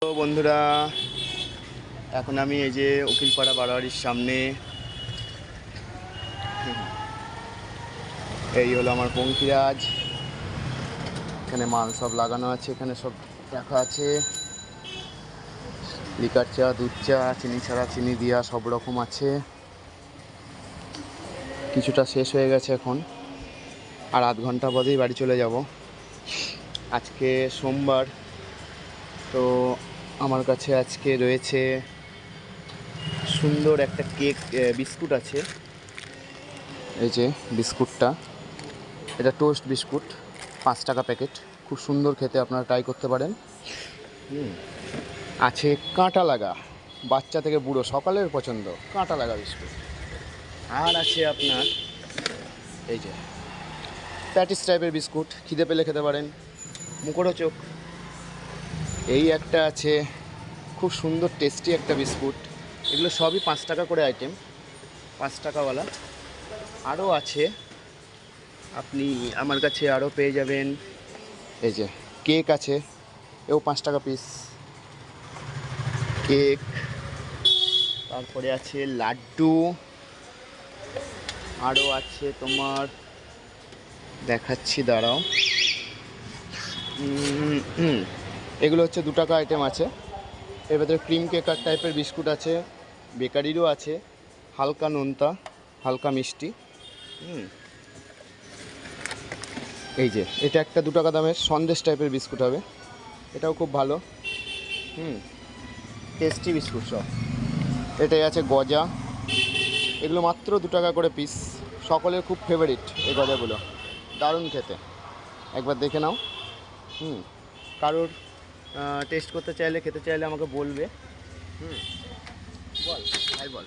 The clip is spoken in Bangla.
তো বন্ধুরা, এখন আমি এই যে উকিলপাড়া বাড়াবাড়ির সামনে, এই হলো আমার পঙ্খিরাজ। এখানে মাল সব লাগানো আছে, এখানে সব রাখা আছে, লিকার চা, দুধ চা, চিনি ছাড়া, চিনি দিয়া, সব রকম আছে। কিছুটা শেষ হয়ে গেছে এখন, আর আধ ঘন্টা বাদেই বাড়ি চলে যাব। আজকে সোমবার, তো আমার কাছে আজকে রয়েছে সুন্দর একটা কেক, বিস্কুট আছে। এই যে বিস্কুটটা, এটা টোস্ট বিস্কুট, 5 টাকা প্যাকেট, খুব সুন্দর খেতে, আপনারা ট্রাই করতে পারেন। আছে কাঁটা লাগা, বাচ্চা থেকে বুড়ো সকলের পছন্দ কাঁটা লাগা বিস্কুট। আর আছে আপনার এই যে প্যাটিস টাইপের বিস্কুট, খিদে পেলে খেতে পারেন, মুখরোচক। এই একটা আছে খুব সুন্দর টেস্টি একটা বিস্কুট। এগুলো সবই 5 টাকা করে আইটেম, 5 টাকাওয়ালা। আরও আছে, আপনি আমার কাছে আরও পেয়ে যাবেন। এই যে কেক আছে, এও 5 টাকা পিস কেক। তারপরে আছে লাড্ডু, আরও আছে তোমার, দেখাচ্ছি দাঁড়াও। এগুলো হচ্ছে 2 টাকা আইটেম আছে। এর ভেতরে ক্রিম কেকার টাইপের বিস্কুট আছে, বেকারিরও আছে, হালকা নোনতা, হালকা মিষ্টি। এই যে এটা একটা 2 টাকা দামের সন্দেশ টাইপের বিস্কুট হবে, এটাও খুব ভালো। টেস্টি বিস্কুট সব। এটাই আছে গজা, এগুলো মাত্র 2 টাকা করে পিস, সকলের খুব ফেভারিট এই গজাগুলো, দারুণ খেতে, একবার দেখে নাও। কারোর টেস্ট করতে চাইলে, খেতে চাইলে আমাকে বলবে। বল ভাই বল।